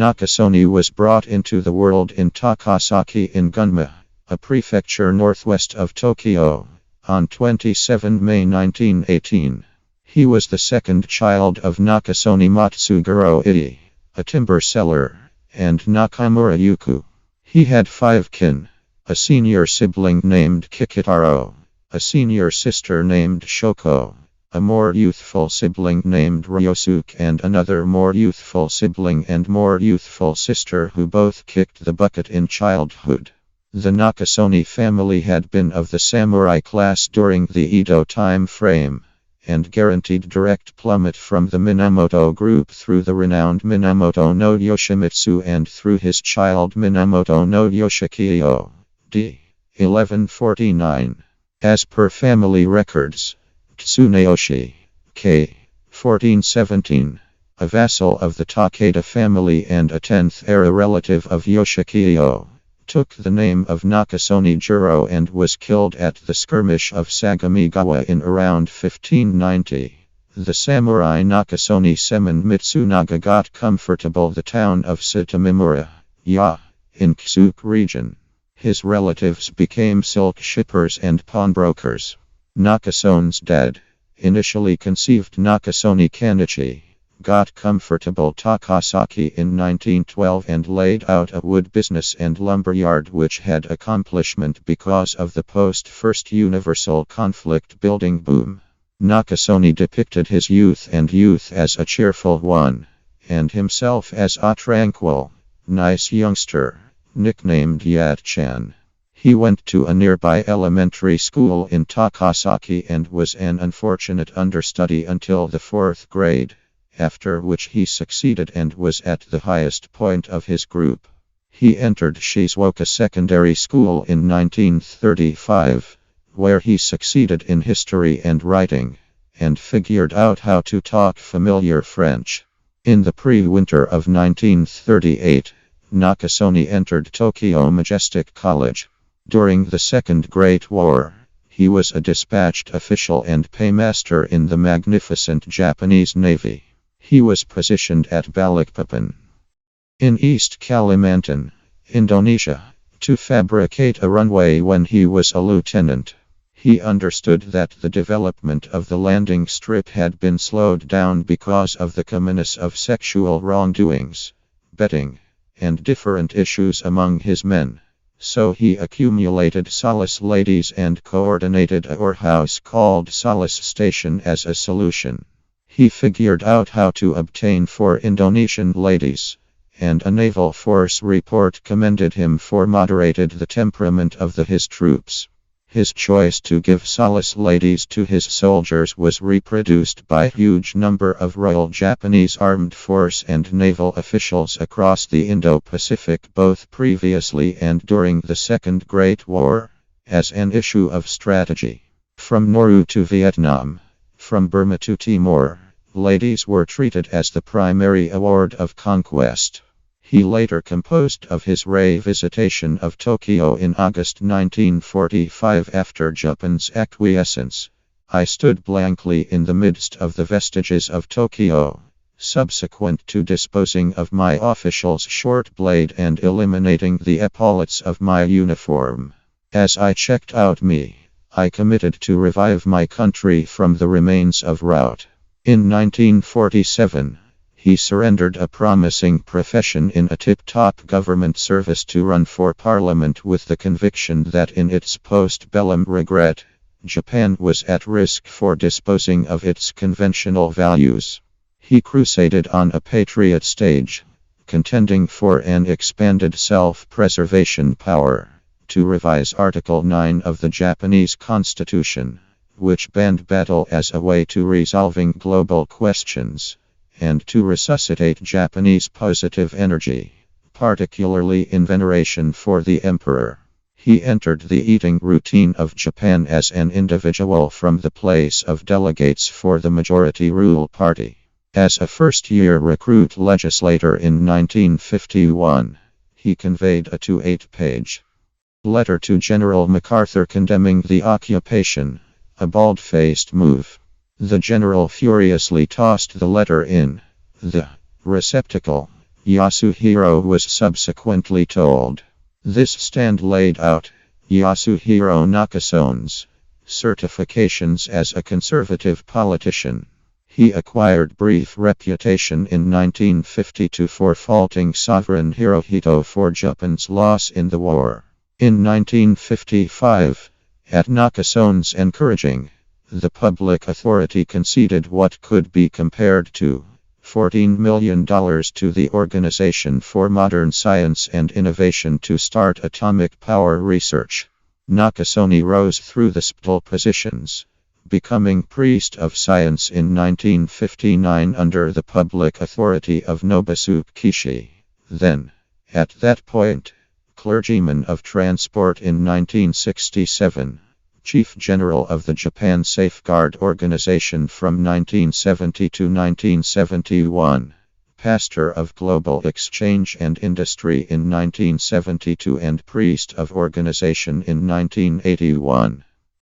Nakasone was brought into the world in Takasaki in Gunma, a prefecture northwest of Tokyo, on 27 May 1918. He was the second child of Nakasone Matsugoro II, a timber seller, and Nakamura Yuku. He had 5 kin: a senior sibling named Kichitaro, a senior sister named Shoko, a more youthful sibling named Ryosuke, and another more youthful sibling and more youthful sister who both kicked the bucket in childhood. The Nakasone family had been of the samurai class during the Edo time frame, and guaranteed direct plummet from the Minamoto group through the renowned Minamoto no Yoshimitsu and through his child Minamoto no Yoshikiyo, d. 1149. As per family records, Tsunayoshi, k. 1417, a vassal of the Takeda family and a 10th-era relative of Yoshikiyo, took the name of Nakasone Juro and was killed at the skirmish of Sagamigawa in around 1590. The samurai Nakasone Semen Mitsunaga got comfortable the town of Satomimura, in Kisuke region. His relatives became silk shippers and pawnbrokers. Nakasone's dad, initially conceived Nakasone Kanichi, got comfortable Takasaki in 1912 and laid out a wood business and lumberyard which had accomplishment because of the post-First Universal Conflict building boom. Nakasone depicted his youth as a cheerful one, and himself as a tranquil, nice youngster, nicknamed Yat-chan. He went to a nearby elementary school in Takasaki and was an unfortunate understudy until the 4th grade, after which he succeeded and was at the highest point of his group. He entered Shizuoka Secondary School in 1935, where he succeeded in history and writing, and figured out how to talk familiar French. In the pre-winter of 1938, Nakasone entered Tokyo Majestic College. During the Second Great War, he was a dispatched official and paymaster in the magnificent Japanese Navy. He was positioned at Balikpapan, in East Kalimantan, Indonesia, to fabricate a runway when he was a lieutenant. He understood that the development of the landing strip had been slowed down because of the commonness of sexual wrongdoings, betting, and different issues among his men. So he accumulated solace ladies and coordinated a whorehouse called Solace Station as a solution. He figured out how to obtain 4 Indonesian ladies, and a naval force report commended him for moderated the temperament of his troops. His choice to give solace ladies to his soldiers was reproduced by a huge number of Royal Japanese Armed Force and naval officials across the Indo-Pacific both previously and during the Second Great War, as an issue of strategy. From Nauru to Vietnam, from Burma to Timor, ladies were treated as the primary award of conquest. He later composed of his revisitation of Tokyo in August 1945 after Japan's acquiescence. I stood blankly in the midst of the vestiges of Tokyo, subsequent to disposing of my official's short blade and eliminating the epaulets of my uniform. As I checked out I committed to revive my country from the remains of rout. In 1947, he surrendered a promising profession in a tip-top government service to run for parliament with the conviction that in its post-bellum regret, Japan was at risk for disposing of its conventional values. He crusaded on a patriot stage, contending for an expanded self-preservation power, to revise Article 9 of the Japanese Constitution, which banned battle as a way to resolving global questions, and to resuscitate Japanese positive energy, particularly in veneration for the emperor. He entered the eating routine of Japan as an individual from the place of delegates for the majority rule party. As a first-year recruit legislator in 1951, he conveyed a 8-page letter to General MacArthur condemning the occupation, a bald-faced move. The general furiously tossed the letter in the receptacle, Yasuhiro was subsequently told. This stand laid out Yasuhiro Nakasone's certifications as a conservative politician. He acquired brief reputation in 1952 for faulting sovereign Hirohito for Japan's loss in the war. In 1955, at Nakasone's encouraging, the public authority conceded what could be compared to $14 million to the Organization for Modern Science and Innovation to start atomic power research. Nakasone rose through the spittle positions, becoming priest of science in 1959 under the public authority of Nobusuke Kishi. Then, at that point, clergyman of transport in 1967. Chief General of the Japan Safeguard Organization from 1970 to 1971, Pastor of Global Exchange and Industry in 1972 and Priest of Organization in 1981.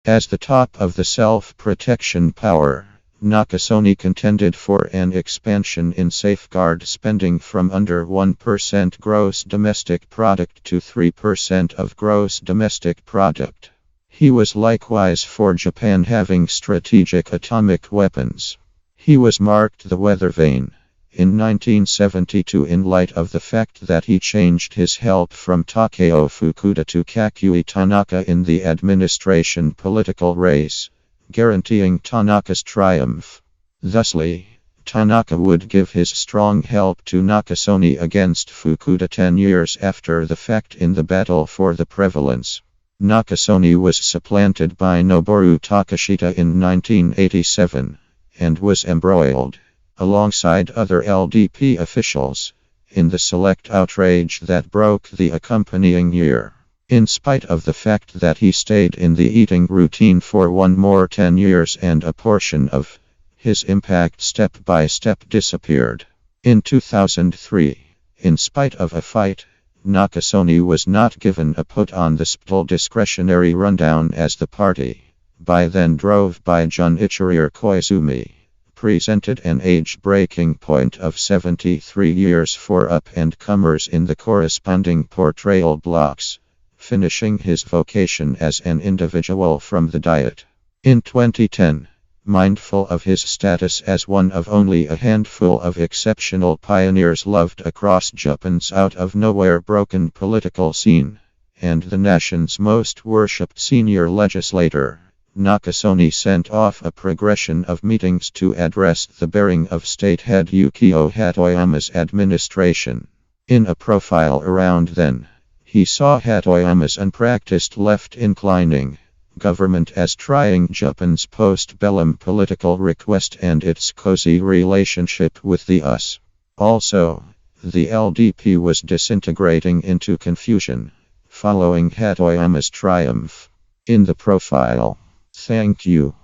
As the top of the self-protection power, Nakasone contended for an expansion in safeguard spending from under 1% gross domestic product to 3% of gross domestic product. He was likewise for Japan having strategic atomic weapons. He was marked the weather vane in 1972 in light of the fact that he changed his help from Takeo Fukuda to Kakui Tanaka in the administration political race, guaranteeing Tanaka's triumph. Thusly, Tanaka would give his strong help to Nakasone against Fukuda 10 years after the fact in the battle for the prevalence. Nakasone was supplanted by Noboru Takashita in 1987, and was embroiled, alongside other LDP officials, in the select outrage that broke the accompanying year. In spite of the fact that he stayed in the eating routine for one more 10 years and a portion of his impact step by step disappeared. In 2003, in spite of a fight, Nakasone was not given a put-on-the-spittle discretionary rundown as the party, by then drove by Junichiro Koizumi, presented an age breaking point of 73 years for up-and-comers in the corresponding portrayal blocks, finishing his vocation as an individual from the Diet. In 2010, mindful of his status as one of only a handful of exceptional pioneers loved across Japan's out-of-nowhere broken political scene, and the nation's most worshipped senior legislator, Nakasone sent off a progression of meetings to address the bearing of state head Yukio Hatoyama's administration. In a profile around then, he saw Hatoyama's unpracticed left-inclining government as trying Japan's post-bellum political request and its cozy relationship with the US. Also, the LDP was disintegrating into confusion, following Hatoyama's triumph. In the profile. Thank you.